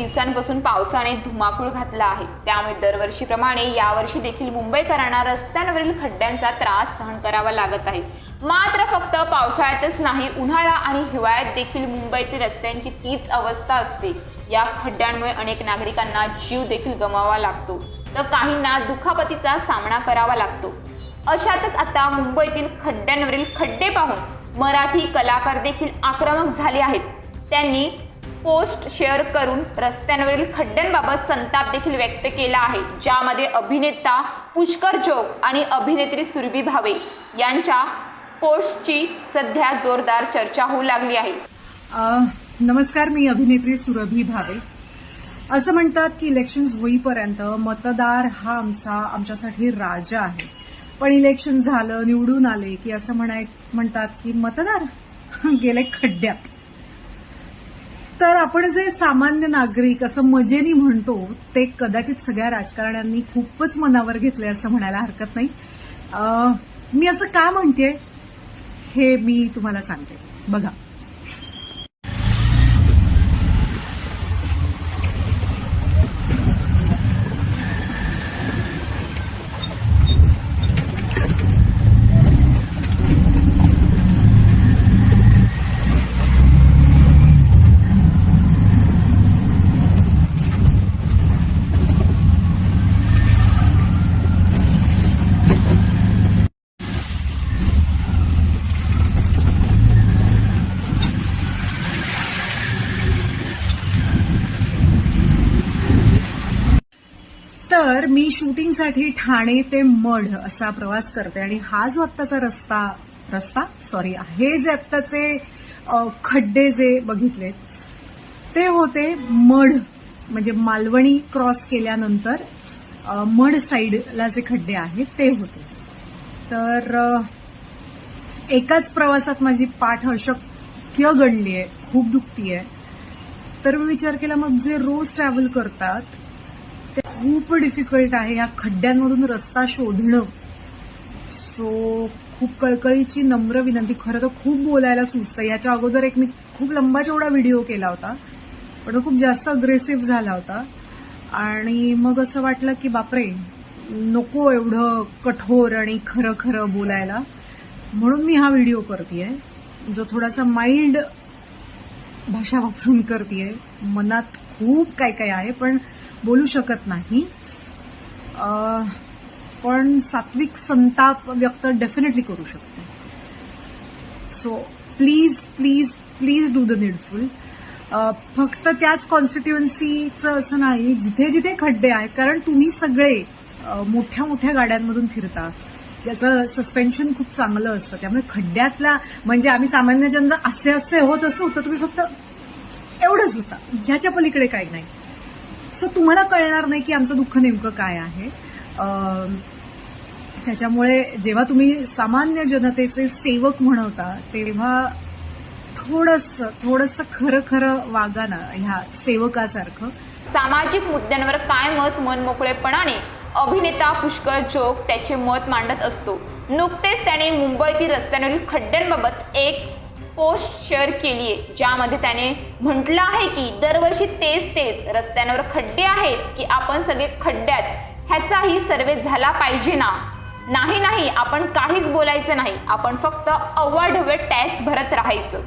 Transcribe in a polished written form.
दिवसांपासून पावसाने धुमाकूळ घातला आहे। त्यामुळे दरवर्षीप्रमाणे यावर्षी देखील मुंबईकरांना रस्त्यांवरील खड्ड्यांचा त्रास सहन करावा लागत आहे। मात्र फक्त पावसाळ्यातच नाही, उन्हाळा आणि हिवाळ्यात देखील मुंबईतील रस्त्यांची तीच अवस्था असते। या खड्ड्यांमुळे अनेक नागरिकांना जीव देखील गमवावा लागतो, तर काहींना दुखापतीचा सामना करावा लागतो। अशातच आता मुंबईतील खड्ड्यांवरील खड्डे पाहून मराठी कलाकार देखील आक्रमक झाले आहेत। त्यांनी पोस्ट शेअर करून रस्त्यांवरील खड्ड्यांबाबत संताप देखील व्यक्त केला आहे, ज्यामध्ये अभिनेता पुष्कर जोग आणि अभिनेत्री सुरभी भावे यांच्या पोस्टची सध्या जोरदार चर्चा होऊ लागली आहे। नमस्कार, मी अभिनेत्री सुरभी भावे। असं म्हणतात की इलेक्शन्स होईपर्यंत मतदार हा आमच्यासाठी राजा आहे, पण इलेक्शन झालं, निवडून आले की असं म्हणतात की मतदार गेले खड्ड्यात। तर आपण जे सामान्य नागरिक असं मजेनी म्हणतो ते कदाचित सगळ्या राजकारण्यांनी खूपच मनावर घेतले असं म्हणायला हरकत नाही। मी असं का म्हणते हे मी तुम्हाला सांगते, बघा। तर मी शूटिंगसाठी ठाणे ते मढ असा प्रवास करते आणि हा जो आत्ताचा हे जे आत्ताचे खड्डे जे बघितले ते होते मढ, म्हणजे मालवणी क्रॉस केल्यानंतर मढ साईडला जे खड्डे आहेत ते होते। तर एकाच प्रवासात माझी पाठ अशक्य गणली आहे, खूप दुखतीये। तर मी विचार केला, मग जे रोज ट्रॅव्हल करतात ते खूप डिफिकल्ट आहे या खड्ड्यांमधून रस्ता शोधणं। सो खूप कळकळीची नम्र विनंती, खरं तर खूप बोलायला सुचतं। याच्या अगोदर एक मी खूप लंबा चौडा व्हिडिओ केला होता, पण खूप जास्त अग्रेसिव्ह झाला होता आणि मग असं वाटलं की बापरे, नको एवढं कठोर आणि खरं खरं बोलायला, म्हणून मी हा व्हिडिओ करतेय जो थोडासा माइल्ड भाषा वापरून करतेय। मनात खूप काय काय आहे पण बोलू शकत नाही, पण सात्विक संताप व्यक्त डेफिनेटली करू शकते। So please please please do the needful. फक्त त्याच कॉन्स्टिट्युएन्सीचं असं नाही, जिथे जिथे खड्डे आहेत, कारण तुम्ही सगळे मोठ्या मोठ्या गाड्यांमधून फिरता, ज्याचं सस्पेन्शन खूप चांगलं असतं, त्यामुळे खड्ड्यातला म्हणजे आम्ही सामान्य जनता असे होत असो तर तुम्ही फक्त एवढंच होता, ह्याच्या पलीकडे काही नाही। सो तुम्हाला कळणार नाही की आमचं दुःख नेमकं काय आहे। त्याच्यामुळे जेव्हा तुम्ही सामान्य जनतेचे सेवक म्हणवता तेव्हा थोडंसं खरं खरं वागा ना ह्या सेवकासारखं। सामाजिक मुद्द्यांवर कायमच मनमोकळेपणाने अभिनेता पुष्कर जोग त्याचे मत मांडत असतो। नुकतेच त्याने मुंबईतील रस्त्यांवरील खड्ड्यांबाबत एक पोस्ट शेअर केली आहे, ज्यामध्ये त्याने म्हटलं आहे की दरवर्षी तेच रस्त्यांवर खड्डे आहेत की आपण सगळे खड्ड्यात, ह्याचाही सर्वे झाला पाहिजे ना। नाही, आपण काहीच बोलायचं नाही, आपण फक्त अवाढव्य टॅक्स भरत राहायचं।